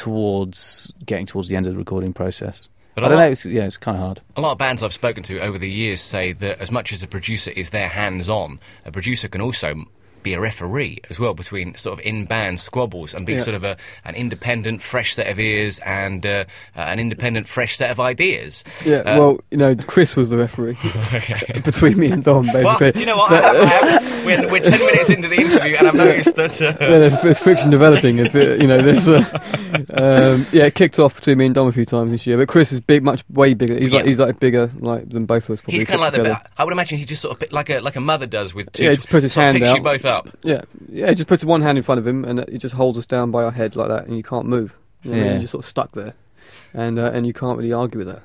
towards getting towards the end of the recording process. But I don't know, it's kind of hard. A lot of bands I've spoken to over the years say that as much as a producer is their hands-on, a producer can also be a referee as well between sort of in-band squabbles and be sort of an independent, fresh set of ears and an independent, fresh set of ideas. Yeah, well, you know, Chris was the referee between me and Dom, basically. Well, do you know what? We're 10 minutes into the interview and I've noticed that... there's friction developing. You know, there's... it kicked off between me and Dom a few times this year, but Chris is way bigger. He's like bigger than both of us. Probably he's kind of like I would imagine he just sort of like a mother does with two. Yeah, just puts his hand picks out. You both up. Yeah, he just puts one hand in front of him and he just holds us down by our head like that, and you can't move. You know, you're just sort of stuck there, and you can't really argue with that.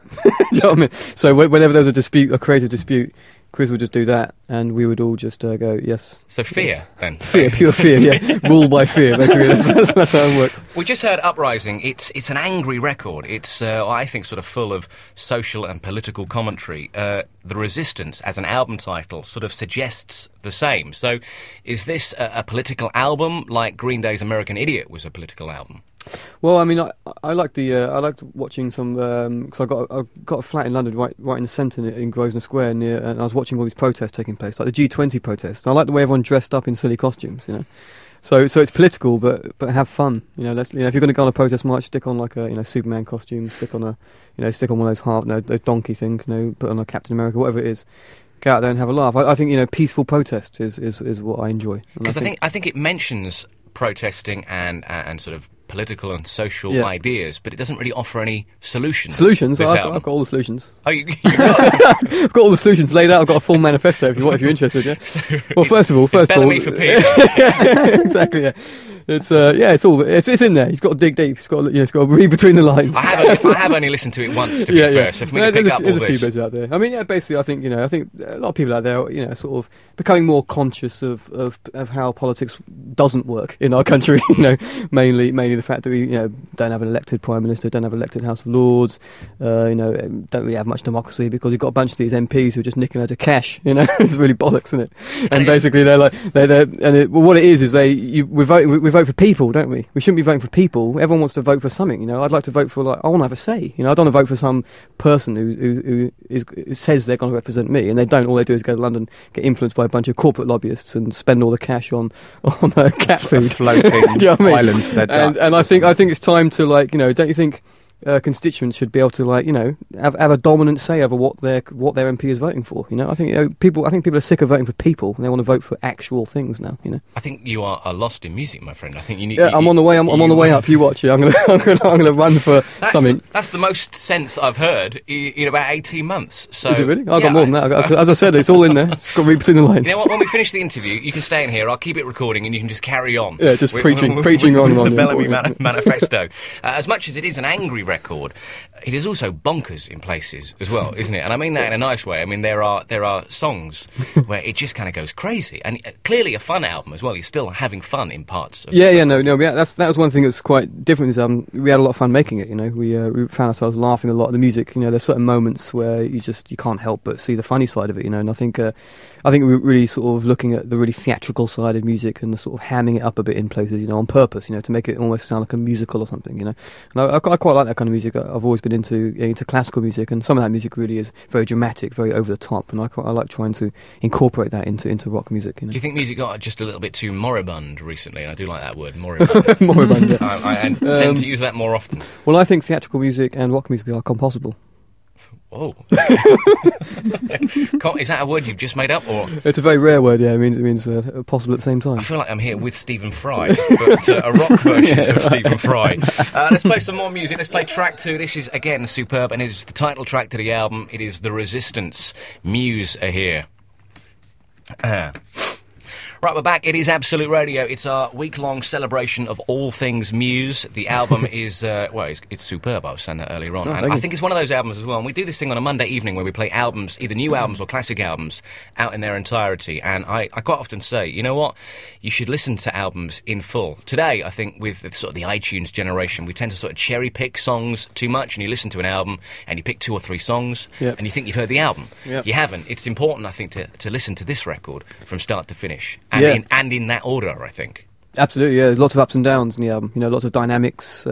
You know what I mean? So whenever there was a dispute, a creative dispute, Chris would just do that, and we would all just go, yes. So fear, yes. then? Fear, pure fear, yeah. Ruled by fear, basically. That's how it works. We just heard Uprising. It's an angry record. It's, I think, sort of full of social and political commentary. The Resistance, as an album title, sort of suggests the same. So is this a political album like Green Day's American Idiot was a political album? Well, I mean, I liked watching some because I got a flat in London, right in the centre in Grosvenor Square near, and I was watching all these protests taking place, like the G20 protests. And I like the way everyone dressed up in silly costumes, you know. So it's political, but have fun, you know. If you're going to go on a protest march, stick on like a Superman costume, stick on one of those donkey things, you know, put on a Captain America, whatever it is. Go out there and have a laugh. I think peaceful protest is what I enjoy. Because I think it mentions protesting and sort of political and social ideas, but it doesn't really offer any solutions. I've got all the solutions. Oh, you've got I've got all the solutions laid out. I've got a full manifesto if you're interested. Yeah. So well, first of all, Bellamy for Peter. Exactly. Yeah. It's in there. He's got to dig deep. He's got to read between the lines. I have only listened to it once, to be fair. So for me to pick up all this, there's a few bits out there. I mean, basically, I think a lot of people out there, sort of becoming more conscious of how politics doesn't work in our country. Mainly the fact that we don't have an elected prime minister, don't have an elected House of Lords, don't really have much democracy because you've got a bunch of these MPs who are just nicking loads of cash. It's really bollocks, isn't it? And basically, what it is we vote for people, don't we? We shouldn't be voting for people. Everyone wants to vote for something. I'd like to vote for I want to have a say. I don't want to vote for some person who says they're going to represent me, and they don't. All they do is go to London, get influenced by a bunch of corporate lobbyists, and spend all the cash on cat food, floating you know what I mean? islands. And I think it's time to don't you think? Constituents should be able to have a dominant say over what their MP is voting for. I think people are sick of voting for people and they want to vote for actual things now. I think you are lost in music, my friend. I think you need. Yeah, I'm on the way. I'm on the way up. You watch it. I'm gonna run for something. That's the most sense I've heard in about 18 months. So is it really? I've got more than that. As I said, it's all in there. It's got to read between the lines. You know what? When we finish the interview, you can stay in here. I'll keep it recording, and you can just carry on. Yeah, just preaching on the Bellamy Manifesto. As much as it is an angry record, it is also bonkers in places as well, isn't it? And I mean that in a nice way. I mean there are songs where it just kind of goes crazy, and clearly a fun album as well. You're still having fun in parts. That was one thing that's quite different. Is we had a lot of fun making it. We found ourselves laughing a lot at the music. There's certain moments where you can't help but see the funny side of it. And I think we're really sort of looking at the really theatrical side of music and the sort of hamming it up a bit in places, on purpose, to make it almost sound like a musical or something, And I quite like that kind of music. I've always been into classical music, and some of that music really is very dramatic, very over the top, and I like trying to incorporate that into rock music. Do you think music got just a little bit too moribund recently? And I do like that word, moribund. Moribund, yeah. I tend to use that more often. Well, I think theatrical music and rock music are composable. Oh, is that a word you've just made up, or it's a very rare word? Yeah, it means possible at the same time. I feel like I'm here with Stephen Fry, but a rock version of Stephen Fry. Let's play some more music. Let's play track 2. This is again superb, and it is the title track to the album. It is The Resistance. Muse are here. Right, we're back. It is Absolute Radio. It's our week-long celebration of all things Muse. The album is, it's superb. I was saying that earlier on. And I think it's one of those albums as well. And we do this thing on a Monday evening where we play albums, either new albums or classic albums, out in their entirety. And I quite often say, you know what? You should listen to albums in full. Today, I think with sort of the iTunes generation, we tend to sort of cherry-pick songs too much. And you listen to an album and you pick 2 or 3 songs and you think you've heard the album. Yep. You haven't. It's important, I think, to listen to this record from start to finish. And in that order, I think. Absolutely, yeah. There's lots of ups and downs in the album. Lots of dynamics.